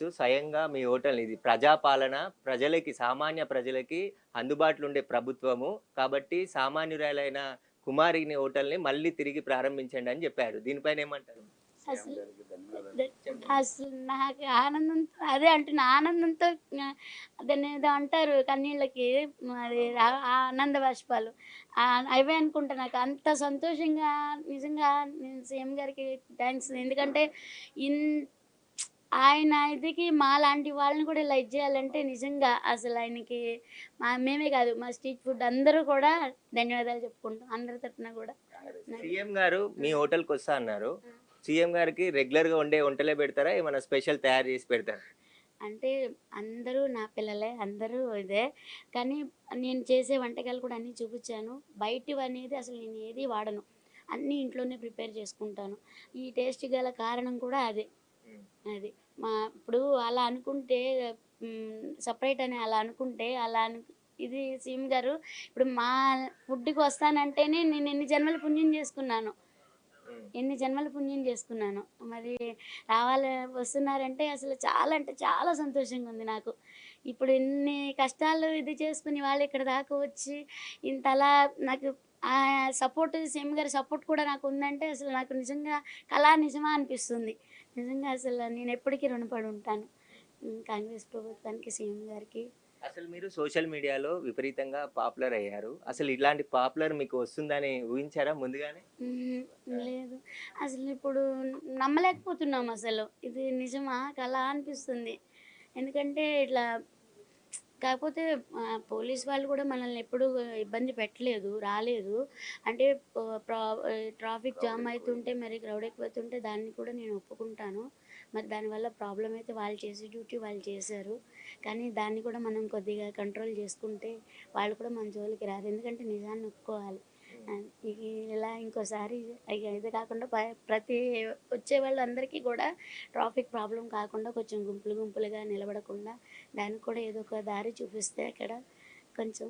Rights స్వయంగా మీ hotel ఇది ప్రజాపాలన, ప్రజలకి సామాన్య ప్రజలకి అందుబాటులో ఉండే ప్రభుత్వము. కాబట్టి సామాన్యురాలైన కుమారిని హోటల్‌ని మళ్ళీ తిరిగి ప్రారంభించండి అని జెప్పారు. దీనిపైన ఏమంటారు? అసలు చెప్పండి. అసలు నాకు ఆనందంతో అదే అంటున్నా. ఆనందంతో దాన్నేదో అంటారు కన్నీళ్ళకి మరి ఆనంద బాష్పాలు. అవే అనుకుంటా. నాకు అంత సంతోషంగా నిజంగా నేను సీఎం గారికి థాంక్స్. ఎందుకంటే ఇన్ ఆయన ఇదికి మాలాంటి వాళ్ళని కూడా ఇలా ఇది జేయాలంటే నిజంగా అసలు ఆయనకి మేమే కాదు మా స్ట్రీట్ ఫుడ్ అందరూ కూడా ధన్యవాదాలు చెప్పుకుంటాం. అందరి తరపున కూడా. సీఎం గారు మీ హ్మ్. హోటల్‌కొస్తా అన్నారు. హ్మ్. సీఎం గారికి రెగ్యులర్‌గా వండే వంటలే పెడతారా? ఏమన్నా స్పెషల్ తయారు చేసి పెడతారా? అంటే అందరూ నా పిల్లలే. అందరూ ఇదే. కానీ నేను చేసే వంటకాలు కూడా అన్నీ చూపిచ్చాను. బయటివనేది అసలు నేను ఏది వాడను. అన్నీ ఇంట్లోనే ప్రిపేర్ చేసుకుంటాను. ఈ టేస్ట్ గల కారణం కూడా అదే. హ్మ్. అది. ఇప్పుడు అలా అనుకుంటే సెపరేట్ అని అలా అనుకుంటే అలా అను ఇది సీఎం గారు ఇప్పుడు మా ఫుడ్‌కి వస్తానంటేనే నేను ఎన్ని జన్మల పుణ్యం చేసుకున్నానో. హ్మ్. ఎన్ని జన్మల పుణ్యం చేసుకున్నానో. మరి రావాలి వస్తున్నారంటే అసలు చాలా అంటే చాలా సంతోషంగా ఉంది నాకు. ఇప్పుడు ఇన్ని కష్టాలు ఇది చేసుకొని వాళ్ళు ఇక్కడి దాకా వచ్చి ఇంతలా నాకు సపోర్ట్ సీఎం గారి సపోర్ట్ కూడా నాకుందంటే అసలు నాకు నిజంగా కళా నిజమా అనిపిస్తుంది. నిజంగా అసలు నేనెప్పటికీ రుణపడి ఉంటాను. కాంగ్రెస్ ప్రభుత్వానికి, సీఎం గారికి. అసలు మీరు సోషల్ మీడియాలో విపరీతంగా పాపులర్ అయ్యారు. అసలు ఇలాంటి పాపులర్ మీకు వస్తుందని ఊహించారా ముందుగానే? హుహు. ఆ! లేదు. అసలిప్పుడు నమ్మలేకపోతున్నామసలు. ఇది నిజమా? కలా అనిపిస్తుంది. ఎందుకంటే ఇట్లా కాకపోతే పోలీస్ వాళ్ళు కూడా మనల్ని ఎప్పుడూ ఇబ్బంది పెట్టలేదు, రాలేదు. అంటే ట్రాఫిక్ జామ్ అయితుంటే మరి క్రౌడ్ ఎక్కువైతుంటే దాన్ని కూడా నేను ఒప్పుకుంటాను. మరి దానివల్ల ప్రాబ్లమ్ అయితే వాళ్ళు చేసే డ్యూటీ వాళ్ళు చేశారు. కానీ దాన్ని కూడా మనం కొద్దిగా కంట్రోల్ చేసుకుంటే వాళ్ళు కూడా మన జోలికి రారు. ఎందుకంటే నిజాన్ని ఒప్పుకోవాలి. హ్మ్. ఇగ ఇలా ఇంకోసారి ఇది కాకుండా ప్రతి వచ్చే వాళ్ళందరికీ కూడా ట్రాఫిక్ ప్రాబ్లమ్ కాకుండా కొంచెం గుంపులుగా నిలబడకుండా దానికి కూడా ఏదో ఒక దారి చూపిస్తే అక్కడ కొంచెం